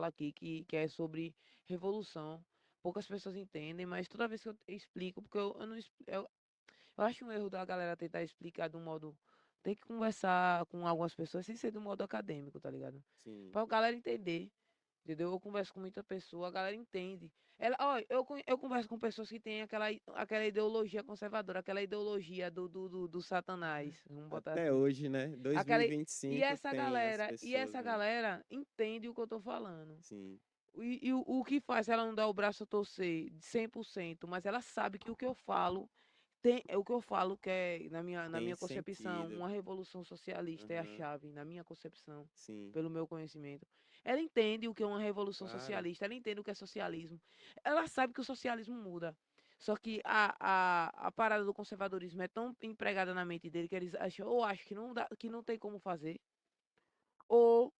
fala aqui, que é sobre revolução. Poucas pessoas entendem, mas toda vez que eu explico, porque eu não eu acho um erro da galera tentar explicar de um modo. Tem que conversar com algumas pessoas sem ser do modo acadêmico, tá ligado? Sim. Pra galera entender. Entendeu? Eu converso com muita pessoa, a galera entende. Ela, ó, eu converso com pessoas que têm aquela ideologia conservadora, aquela ideologia do Satanás, vamos botar Até assim. hoje, né? Aquela, e 2025 tem as pessoas, essa né? galera entende o que eu tô falando. Sim. E o que faz ela não dar o braço a torcer de 100%, mas ela sabe que o que eu falo é o que eu falo que é, na Tem minha concepção, sentido. uma revolução socialista é a Aham. chave, na minha concepção, Sim. pelo meu conhecimento. Ela entende o que é uma revolução Claro. socialista, ela entende o que é socialismo. Ela sabe que o socialismo muda. Só que a parada do conservadorismo é tão empregada na mente dele que eles acham, ou acham que não dá, que não tem como fazer, ou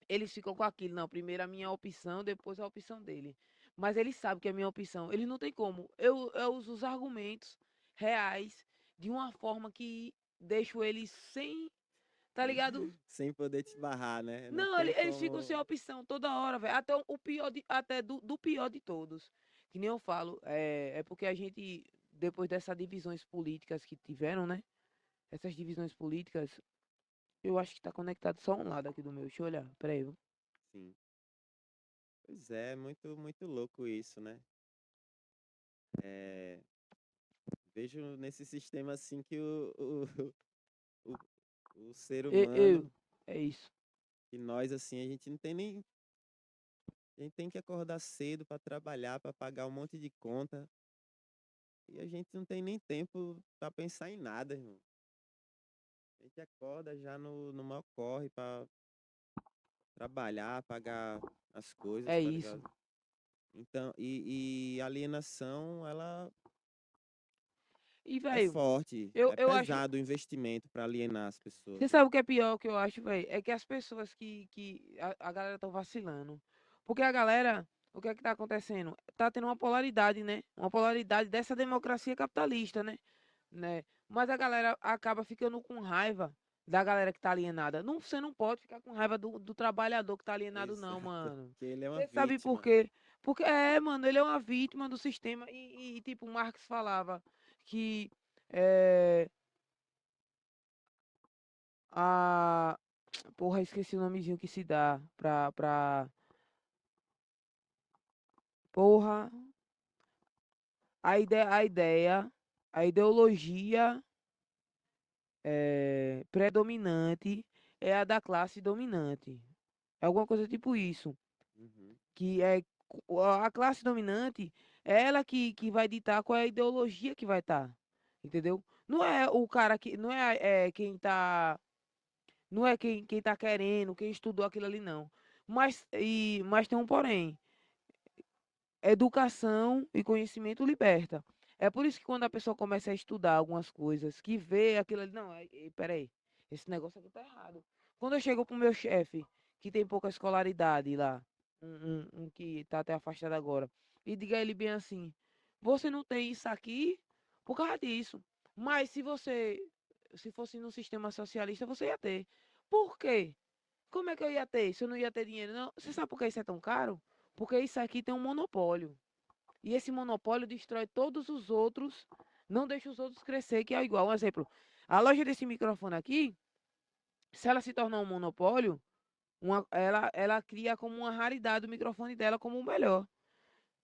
eles ficam com aquilo, não, primeiro a minha opção, depois a opção dele. Mas ele sabe que é a minha opção. Ele não tem como. Eu uso os argumentos reais de uma forma que deixo eles sem, tá ligado? Sem poder te barrar, né? Não Não, tem eles ficam sem como. opção toda hora, velho. Até o pior até do pior de todos. Que nem eu falo, é porque a gente, depois dessas divisões políticas que tiveram, né? Essas divisões políticas, eu acho que tá conectado só um lado aqui do meu. Deixa eu olhar. Peraí, viu? Sim. Pois é, muito, muito louco isso, né? É, vejo nesse sistema assim que o, o ser humano, É isso. e nós assim, a gente não tem nem. A gente tem que acordar cedo para trabalhar, para pagar um monte de conta. E a gente não tem nem tempo para pensar em nada, irmão. A gente acorda já no maior corre para trabalhar, pagar as coisas, É tá isso. ligado? Então, e alienação, ela E, é velho, forte, é eu acho. pesado o investimento para alienar as Você pessoas, né? sabe o que é pior que eu acho, velho? É que as pessoas que a galera tá vacilando. Porque a galera, o que é que tá acontecendo? Tá tendo uma polaridade, né? Uma polaridade dessa democracia capitalista, né? Mas a galera acaba ficando com raiva da galera que tá alienada. Não, você não pode ficar com raiva do trabalhador que tá alienado, não, Exato, mano. porque ele é uma Você sabe por vítima. quê? Porque, mano, ele é uma vítima do sistema. Tipo, Marx falava que. É, a porra, esqueci o nomezinho que se dá porra, a ideologia predominante é a da classe dominante. É alguma coisa tipo isso, Uhum, que é a classe dominante, é ela que vai ditar qual é a ideologia que vai estar, entendeu? Não é o cara que, não é, quem tá, não é quem tá querendo, quem estudou aquilo ali, não. Mas tem um porém. Educação e conhecimento liberta. É por isso que quando a pessoa começa a estudar algumas coisas, que vê aquilo ali, não, peraí, esse negócio aqui tá errado. Quando eu chego pro meu chefe, que tem pouca escolaridade lá, um que tá até afastado agora, e diga a ele bem assim, você não tem isso aqui por causa disso. Mas se fosse no sistema socialista, você ia ter. Por quê? Como é que eu ia ter? Se eu não ia ter dinheiro, não. Você sabe por que isso é tão caro? Porque isso aqui tem um monopólio. E esse monopólio destrói todos os outros, não deixa os outros crescer, que é igual. Um exemplo, a loja desse microfone aqui, se ela se tornar um monopólio, ela cria como uma raridade o microfone dela como o melhor,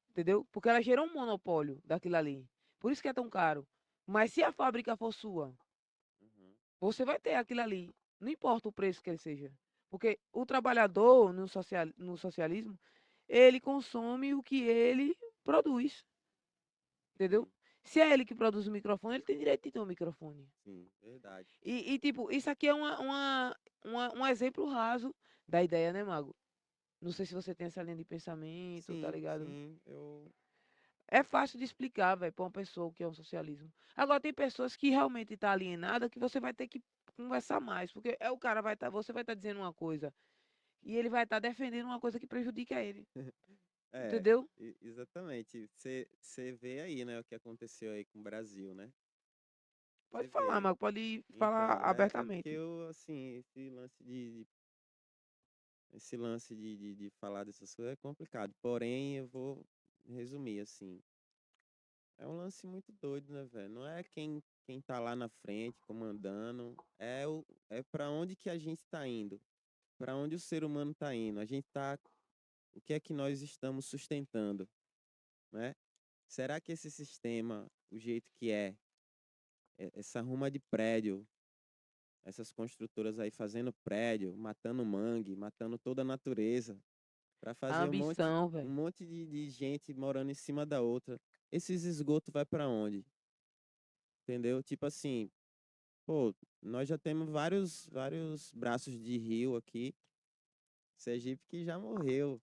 entendeu? Porque ela gerou um monopólio daquilo ali. Por isso que é tão caro. Mas se a fábrica for sua, uhum, você vai ter aquilo ali. Não importa o preço que ele seja. Porque o trabalhador no socialismo, ele consome o que ele produz. Entendeu? sim, Se é ele que produz o microfone, ele tem direito de ter um microfone. sim, verdade. Tipo, isso aqui é um exemplo raso da ideia, né, Mago? Não sei se você tem essa linha de pensamento, tá Sim, ligado? sim, eu. É fácil de explicar, velho, pra uma pessoa o que é um socialismo. Agora, tem pessoas que realmente tá alienada que você vai ter que conversar mais. Porque o cara vai estar, você vai estar dizendo uma coisa e ele vai estar defendendo uma coisa que prejudica ele. É, Entendeu? exatamente. Você vê aí, né, o que aconteceu aí com o Brasil, né? Pode Você falar, vê. Mago, pode falar Então, é porque abertamente. eu, assim, esse lance esse lance de falar dessas coisas é complicado. Porém, eu vou resumir assim. É um lance muito doido, né, velho? Não é quem tá lá na frente comandando, é para onde que a gente tá indo, para onde o ser humano tá indo. A gente tá, o que é que nós estamos sustentando, né? Será que esse sistema, o jeito que essa ruma de prédio, essas construtoras aí fazendo prédio, matando mangue, matando toda a natureza, para A fazer ambição, um velho. monte de gente morando em cima da outra. Esses esgotos vai para onde? Entendeu? Tipo assim, pô, nós já temos vários braços de rio aqui. Sergipe que já morreu.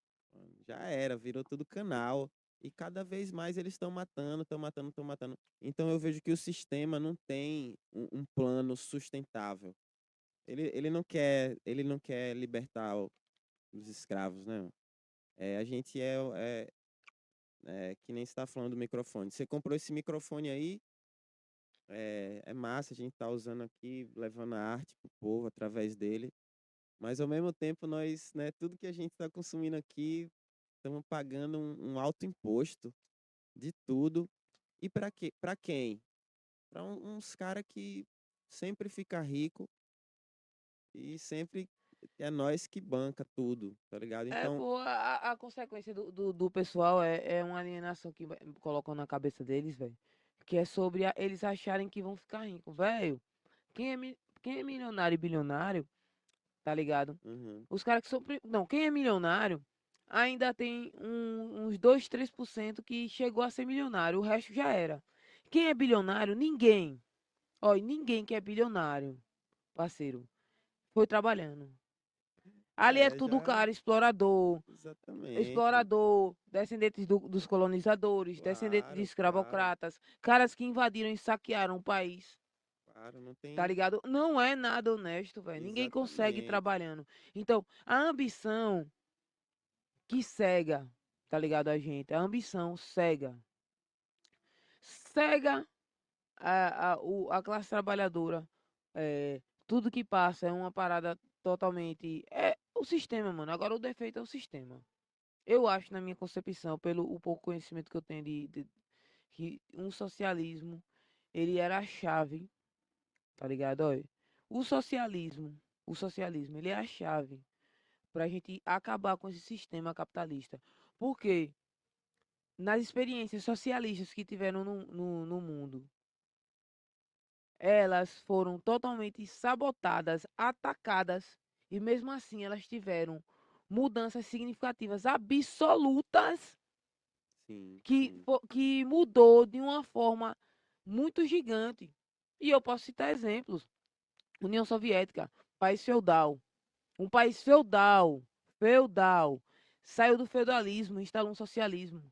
Já era, virou tudo canal. E cada vez mais eles estão matando, estão matando, estão matando. Então eu vejo que o sistema não tem um plano sustentável. Ele não quer libertar os escravos, né? A gente que nem você está falando do microfone. Você comprou esse microfone aí, é massa, a gente tá usando aqui, levando a arte pro povo através dele. Mas ao mesmo tempo nós, né, tudo que a gente está consumindo aqui, estamos pagando um alto imposto de tudo. E para quê? Para quem? Para uns caras que sempre fica rico e sempre é nós que banca tudo, tá ligado? É, Então, pô, a consequência do pessoal é uma alienação que colocam na cabeça deles, velho. Que é sobre eles acharem que vão ficar ricos. Velho, quem é milionário e bilionário, tá ligado? uhum, Os caras que são. Não, quem é milionário ainda tem uns 2, 3% que chegou a ser milionário. O resto já era. Quem é bilionário? Ninguém. Olha, ninguém que é bilionário, parceiro, foi trabalhando. Ali é tudo já cara, explorador. exatamente. Explorador, descendentes dos colonizadores, descendentes de Claro, claro, escravocratas, caras que invadiram e saquearam o país, claro, não tá tem ligado? Não é nada honesto, velho. Ninguém consegue exatamente. trabalhando. Então, a ambição que cega, tá ligado a gente? A ambição cega. Cega a classe trabalhadora. É, tudo que passa é uma parada totalmente. É o sistema, mano. Agora o defeito é o sistema. Eu acho, na minha concepção, pelo o pouco conhecimento que eu tenho que um socialismo, ele era a chave, tá ligado? Olha, o socialismo, o socialismo, ele é a chave para a gente acabar com esse sistema capitalista. Porque nas experiências socialistas que tiveram no mundo, elas foram totalmente sabotadas, atacadas, e mesmo assim elas tiveram mudanças significativas absolutas Sim, que, sim. que mudou de uma forma muito gigante. E eu posso citar exemplos. União Soviética, país feudal. Um país feudal, saiu do feudalismo e instalou um socialismo.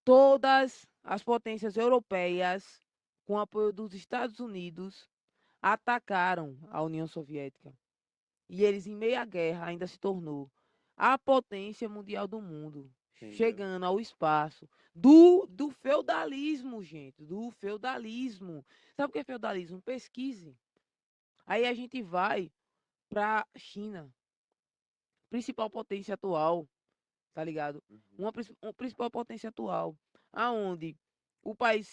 Todas as potências europeias, com apoio dos Estados Unidos, atacaram a União Soviética. E eles, em meia guerra, ainda se tornou a potência mundial do mundo, Entendeu? chegando ao espaço do feudalismo, gente, do feudalismo. Sabe o que é feudalismo? Pesquise. Aí a gente vai para China, principal potência atual, tá ligado? Uhum. Uma principal potência atual, aonde o país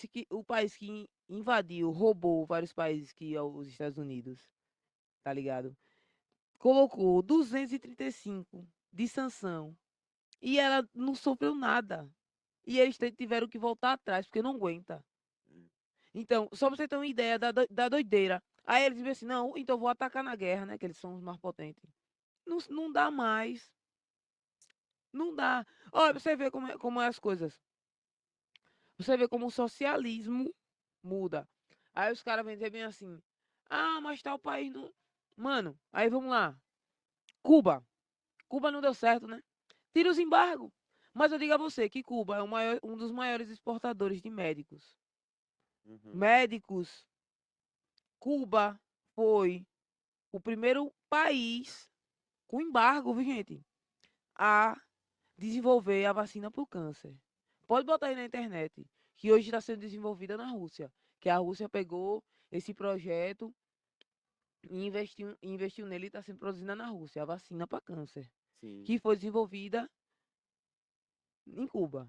que invadiu, roubou vários países que é os Estados Unidos, tá ligado? Colocou 235 de sanção e ela não sofreu nada. E eles tiveram que voltar atrás, porque não aguenta. Então, só pra você ter uma ideia da doideira. Aí eles dizem assim, não, então vou atacar na guerra, né? Que eles são os mais potentes. Não, não dá mais. Não dá. Olha, você vê como é as coisas. Você vê como o socialismo muda. Aí os caras vêm dizer bem assim, ah, mas tal país não... Mano, aí vamos lá. Cuba. Cuba não deu certo, né? Tira os embargos. Mas eu digo a você que Cuba é um dos maiores exportadores de médicos. Uhum. Médicos. Cuba foi o primeiro país com embargo, viu, gente, a desenvolver a vacina para o câncer. Pode botar aí na internet, que hoje está sendo desenvolvida na Rússia. Que a Rússia pegou esse projeto e investiu nele e está sendo produzida na Rússia, a vacina para câncer, Sim. que foi desenvolvida em Cuba.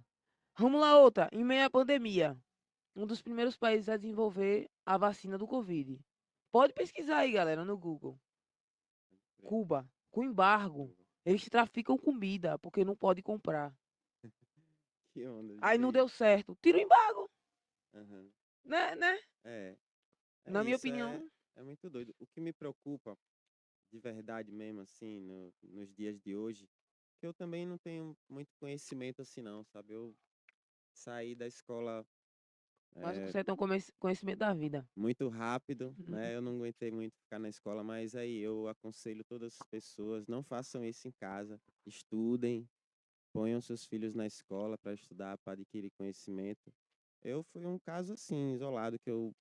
Vamos lá, outra. Em meio à pandemia, um dos primeiros países a desenvolver a vacina do Covid. Pode pesquisar aí, galera, no Google. Crer. Cuba, com embargo. Cuba. Eles traficam comida porque não pode comprar. Que onda, Aí diga não aí. deu certo. Tira o embargo, Aham. né? É, é Na minha isso, é, opinião, é muito doido. O que me preocupa, de verdade mesmo, assim, nos dias de hoje, que eu também não tenho muito conhecimento assim não, sabe? Eu saí da escola mas é, você tem um conhecimento da vida. muito rápido, né? Eu não aguentei muito ficar na escola, mas aí eu aconselho todas as pessoas, não façam isso em casa, estudem, ponham seus filhos na escola para estudar, para adquirir conhecimento. Eu fui um caso assim, isolado, que eu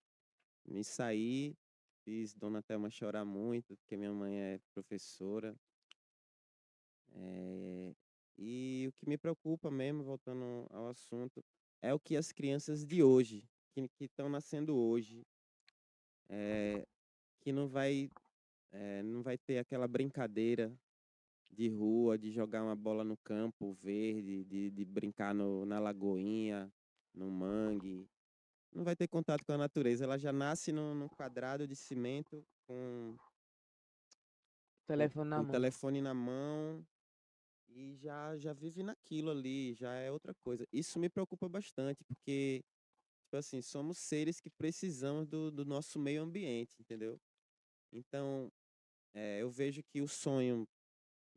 me saí, fiz Dona Thelma chorar muito, porque minha mãe é professora. eh, e o que me preocupa mesmo, voltando ao assunto, é o que as crianças de hoje, que estão nascendo hoje, eh, que não vai ter aquela brincadeira de rua, de jogar uma bola no campo verde, de brincar na lagoinha, no mangue. Não vai ter contato com a natureza. Ela já nasce num quadrado de cimento Telefone com na o mão. telefone na mão e já vive naquilo ali, já é outra coisa. Isso me preocupa bastante, porque, tipo assim, somos seres que precisamos do nosso meio ambiente, entendeu? Então, eu vejo que o sonho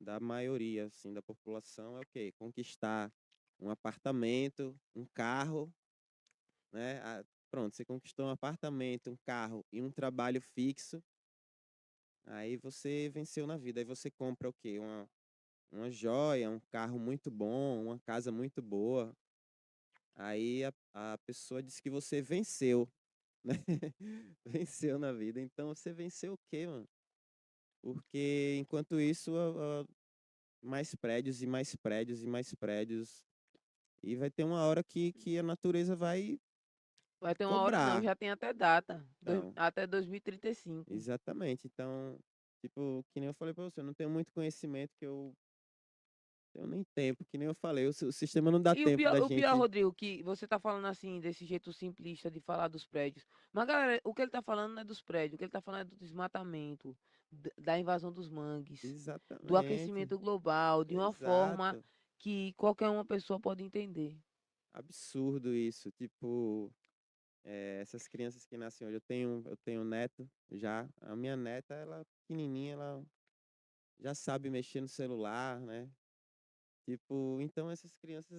da maioria, assim, da população é o quê? Conquistar um apartamento, um carro, né? Pronto, você conquistou um apartamento, um carro e um trabalho fixo, aí você venceu na vida. Aí você compra o quê? Uma joia, um carro muito bom, uma casa muito boa. Aí a pessoa diz que você venceu, né? Venceu na vida. Então você venceu o quê, mano? Porque enquanto isso, mais prédios e mais prédios e mais prédios. E vai ter uma hora que a natureza vai Vai ter uma hora, não, cobrar. já tem até data. Então, Até 2035. exatamente. Então, tipo, que nem eu falei pra você, eu não tenho muito conhecimento que eu tenho nem tempo, que nem eu falei, o sistema não dá E tempo da o pior, gente. Rodrigo, que você tá falando assim, desse jeito simplista de falar dos prédios. Mas, galera, o que ele tá falando não é dos prédios, o que ele tá falando é do desmatamento, da invasão dos mangues, do Exatamente. aquecimento global, de uma forma Exato. que qualquer uma pessoa pode entender. Absurdo isso. Tipo, essas crianças que nascem hoje, eu tenho um neto já. A minha neta, ela pequenininha, ela já sabe mexer no celular, né? Tipo, então essas crianças,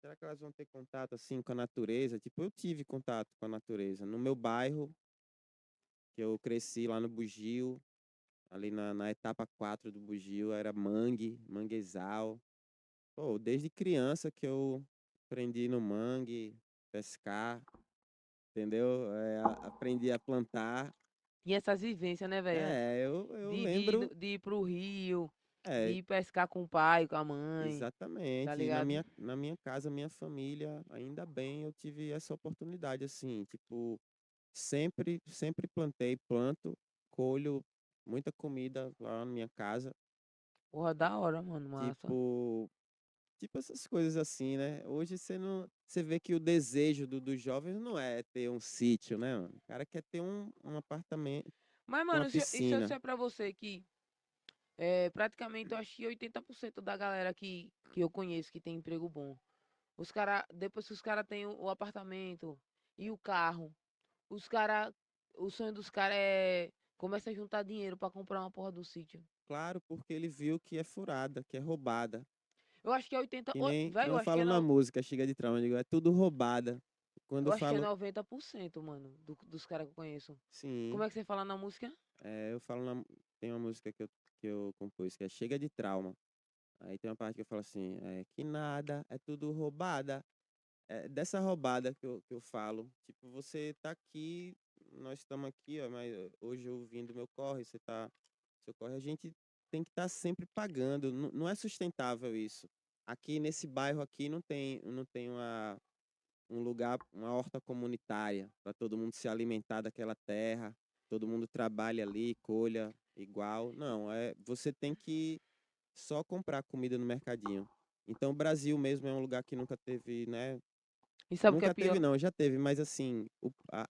será que elas vão ter contato assim com a natureza? Tipo, eu tive contato com a natureza no meu bairro, que eu cresci lá no Bugio, ali na etapa 4 do Bugio, era mangue, manguezal. Pô, desde criança que eu aprendi no mangue, pescar, entendeu? Aprendi a plantar. E essas vivências, né, velho? Eu lembro, De ir pro rio, de é, ir pescar com o pai, com a mãe, tá exatamente. E ligado? na minha casa, minha família, ainda bem eu tive essa oportunidade, assim, tipo, sempre plantei, planto, colho muita comida lá na minha casa. Porra, da hora, mano, massa. Tipo, tipo essas coisas assim, né? Hoje você não, você vê que o desejo dos jovens não é ter um sítio, né, mano? O cara quer ter um apartamento Mas, com uma mano, e se eu piscina. disser pra você que praticamente eu acho que 80% da galera que eu conheço que tem emprego bom, os cara, depois que os caras têm o apartamento e o carro, os cara, o sonho dos caras é começa a juntar dinheiro pra comprar uma porra do sítio. Claro, porque ele viu que é furada, que é roubada. Eu acho que é 80, Que velho, nem eu falo na música, chega de trauma, eu digo, é tudo roubada. Quando eu eu acho que é falo, 90%, mano, dos caras que eu conheço. Como sim, é que você fala na música? eu falo tem uma música que eu compus, que é Chega de Trauma. Aí tem uma parte que eu falo assim, que nada, é tudo roubada. É dessa roubada que eu falo. Tipo, você tá aqui, nós estamos aqui, ó, mas hoje eu vim do meu corre, você tá, seu corre, a gente tem que estar sempre pagando. Não é sustentável isso. Aqui nesse bairro aqui não tem um lugar, uma horta comunitária para todo mundo se alimentar daquela terra. todo mundo trabalha ali, colha igual. Não, você tem que só comprar comida no mercadinho. Então, o Brasil mesmo é um lugar que nunca teve, né? E sabe o que é Nunca teve, pior? não, já teve, mas assim,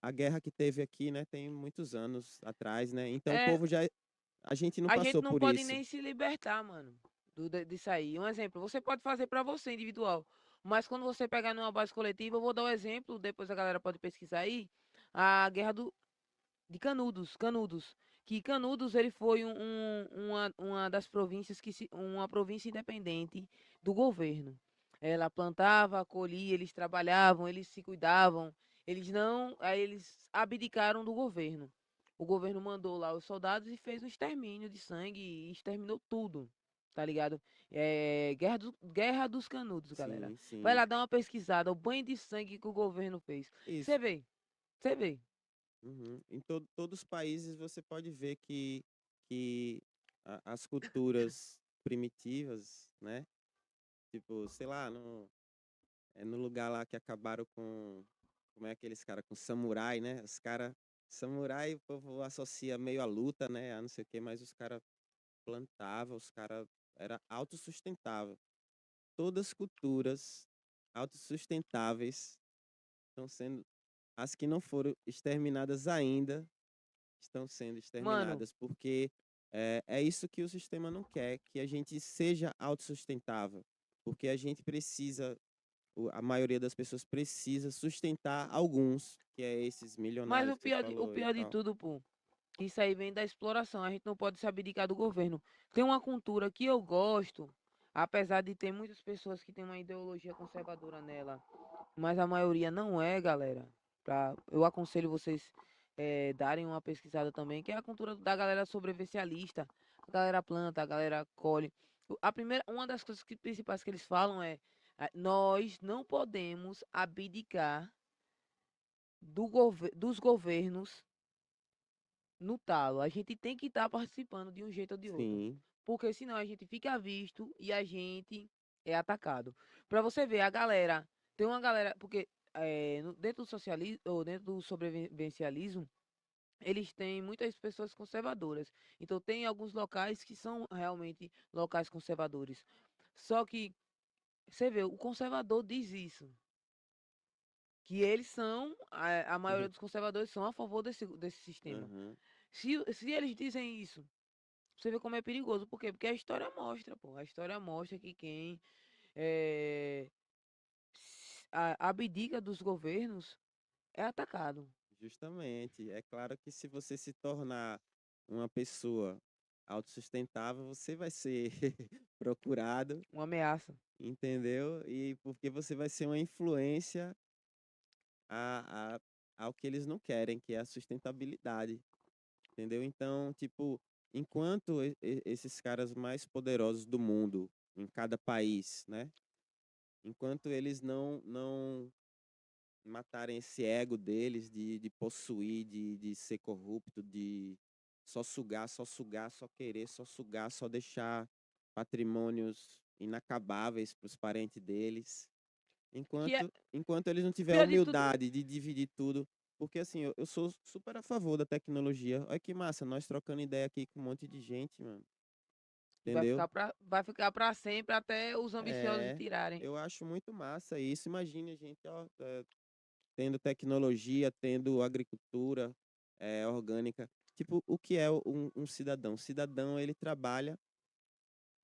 a guerra que teve aqui, né, tem muitos anos atrás, né? Então, o É, povo já. A gente não a gente passou não por pode isso. nem se libertar, mano, disso aí. Um exemplo, você pode fazer pra você, individual. Mas quando você pegar numa base coletiva, eu vou dar um exemplo, depois a galera pode pesquisar aí, a guerra de Canudos, Canudos. Que Canudos ele foi uma das províncias uma província independente do governo. Ela plantava, colhia, eles trabalhavam, eles se cuidavam, eles não, aí eles abdicaram do governo. O governo mandou lá os soldados e fez um extermínio de sangue e exterminou tudo. Tá ligado? Guerra dos Canudos, galera. Sim, Vai sim. lá dar uma pesquisada, o banho de sangue que o governo fez. Isso. Você vê, você vê. Uhum. Em todos os países você pode ver que as culturas primitivas, né? Tipo, sei lá, no lugar lá que acabaram com. Como é aqueles caras? Com samurai, né? Os caras. Samurai, o povo associa meio à luta, né? A não sei o quê, mas os caras plantavam, os caras. Era autossustentável. Todas as culturas autossustentáveis estão sendo. As que não foram exterminadas ainda estão sendo Mano, exterminadas, porque é isso que o sistema não quer, que a gente seja autossustentável, porque a gente precisa, a maioria das pessoas precisa sustentar alguns, que é esses mas milionários que você o falou e pior de tal. tudo, pô, isso aí vem da exploração. A gente não pode se abdicar do governo. Tem uma cultura que eu gosto, apesar de ter muitas pessoas que têm uma ideologia conservadora nela, mas a maioria não é, galera. Eu aconselho vocês darem uma pesquisada também, que é a cultura da galera sobrevivencialista. A galera planta, a galera colhe. Uma das coisas principais que eles falam é: nós não podemos abdicar dos governos no talo. A gente tem que estar participando de um jeito ou de outro. Sim, Porque senão a gente fica visto e a gente é atacado. Para você ver, tem uma galera, porque dentro do socialismo, ou dentro do sobrevivencialismo, eles têm muitas pessoas conservadoras. Então tem alguns locais que são realmente locais conservadores. Só que, você vê, o conservador diz isso. Que eles são, a maioria dos conservadores são a favor desse sistema. aham, Se eles dizem isso, você vê como é perigoso. Por quê? Porque a história mostra, pô. A história mostra que quem eh, abdica dos governos é atacado. justamente. É claro que se você se tornar uma pessoa autossustentável, você vai ser procurado, Uma ameaça. entendeu? E porque você vai ser uma influência a, a, ao que eles não querem, que é a sustentabilidade, entendeu? Então, tipo, enquanto esses caras mais poderosos do mundo, em cada país, né? Enquanto eles não matarem esse ego deles de possuir, de ser corrupto, de só sugar, só querer, só sugar, só deixar patrimônios inacabáveis para os parentes deles. Que é Enquanto eles não o tiverem a pior de tudo. humildade de dividir tudo, porque assim, eu sou super a favor da tecnologia. Olha que massa, nós trocando ideia aqui com um monte de gente, mano. Entendeu? Vai ficar pra sempre até os ambiciosos É, tirarem. eu acho muito massa isso. Imagine a gente, ó, tendo tecnologia, tendo agricultura orgânica. Tipo, o que é um cidadão? O cidadão, ele trabalha,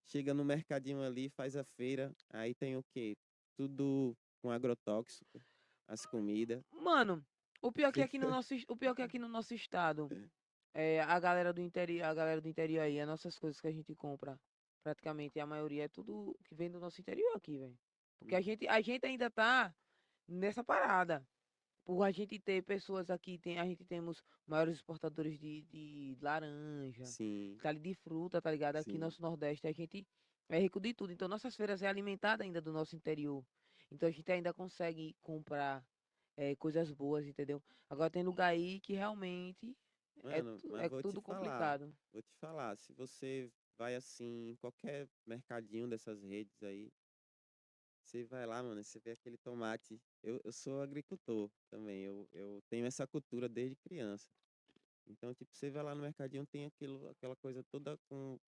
chega no mercadinho ali, faz a feira, aí tem o quê? Tudo com agrotóxico, as comidas. Mano, Você o pior que aqui no nosso estado, a galera do interior aí, as nossas coisas que a gente compra, praticamente a maioria é tudo que vem do nosso interior aqui, velho. Porque a gente ainda tá nessa parada. Por a gente ter pessoas aqui, a gente temos maiores exportadores de laranja, Sim, de fruta, tá ligado? Aqui no sim, nosso Nordeste a gente é rico de tudo. Então nossas feiras é alimentada ainda do nosso interior. Então a gente ainda consegue comprar coisas boas, entendeu? Agora tem lugar aí que realmente mano, mas é tudo complicado. vou te falar, se você vai assim, em qualquer mercadinho dessas redes aí, você vai lá, mano, você vê aquele tomate. Eu sou agricultor também, eu tenho essa cultura desde criança. Então, tipo, você vai lá no mercadinho, tem aquela coisa toda com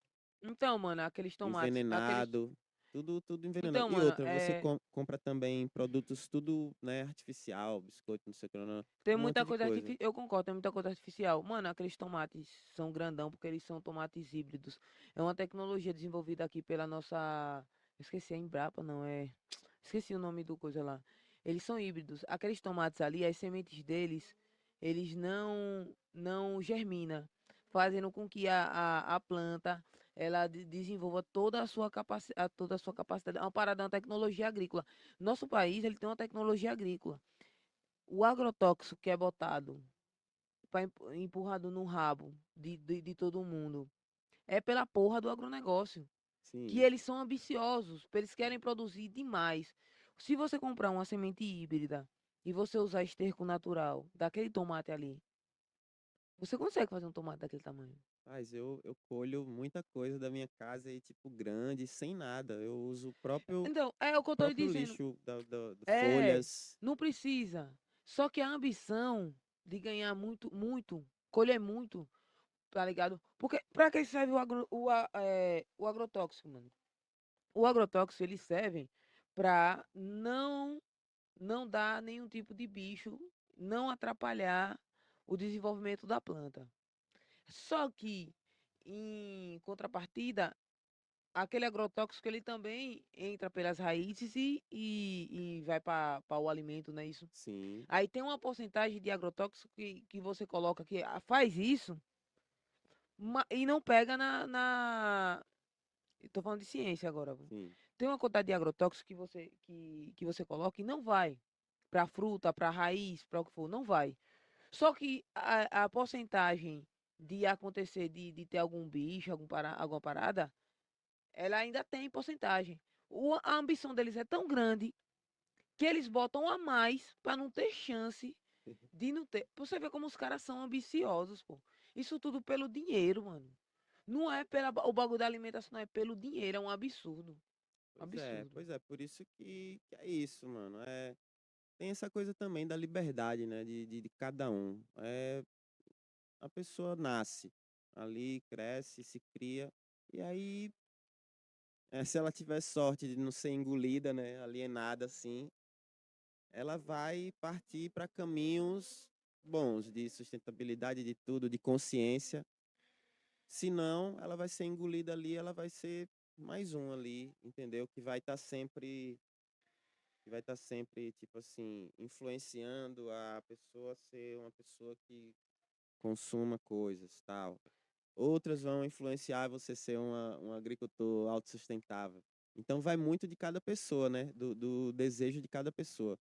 Então, mano, aqueles tomates, aqueles. envenenado, tudo envenenado. Então, E mano, outra, você compra também produtos tudo, né, artificial, biscoito, não sei o que, não, tem um monte muita de coisa coisa. artificial. Eu concordo, tem muita coisa artificial. Mano, aqueles tomates são grandão porque eles são tomates híbridos. É uma tecnologia desenvolvida aqui pela nossa. Esqueci, é Embrapa, não é? Esqueci o nome do coisa lá. Eles são híbridos. Aqueles tomates ali, as sementes deles, eles não germina, fazendo com que a planta ela desenvolva toda a sua capacidade. É uma parada, é uma tecnologia agrícola. Nosso país, ele tem uma tecnologia agrícola. O agrotóxico que é botado, empurrado no rabo de todo mundo, é pela porra do agronegócio. Que Sim. eles são ambiciosos, eles querem produzir demais. Se você comprar uma semente híbrida e você usar esterco natural daquele tomate ali, você consegue fazer um tomate daquele tamanho. Mas eu colho muita coisa da minha casa e, tipo, grande, sem nada. Eu uso o próprio, Então, é o que eu tô lhe próprio dizendo. lixo de É, folhas. não precisa. Só que a ambição de ganhar muito, muito, colher muito, tá ligado? Porque pra que serve o agrotóxico, mano? O agrotóxico, ele serve pra não dar nenhum tipo de bicho, não atrapalhar o desenvolvimento da planta. Só que, em contrapartida, aquele agrotóxico ele também entra pelas raízes e vai para o alimento, não é isso? Sim. Aí tem uma porcentagem de agrotóxico que você coloca que faz isso e não pega Estou falando de ciência agora. Viu? Sim. Tem uma quantidade de agrotóxico que você coloca e não vai para fruta, para raiz, para o que for, não vai. Só que a porcentagem de acontecer, de ter algum bicho, alguma parada, ela ainda tem porcentagem. A ambição deles é tão grande que eles botam a mais para não ter chance de não ter. Pra você ver como os caras são ambiciosos, pô. Isso tudo pelo dinheiro, mano. Não é o bagulho da alimentação, não é pelo dinheiro, é um absurdo. Absurdo. Pois é, por isso que é isso, mano. Tem essa coisa também da liberdade, né, de cada um. A pessoa nasce ali, cresce, se cria, e aí, se ela tiver sorte de não ser engolida, né, alienada assim, ela vai partir para caminhos bons de sustentabilidade de tudo, de consciência. Se não, ela vai ser engolida ali, ela vai ser mais um ali, entendeu? Que vai estar sempre, tipo assim, influenciando a pessoa a ser uma pessoa que consuma coisas, tal. Outras vão influenciar você ser um agricultor autossustentável. Então vai muito de cada pessoa, né? Do desejo de cada pessoa.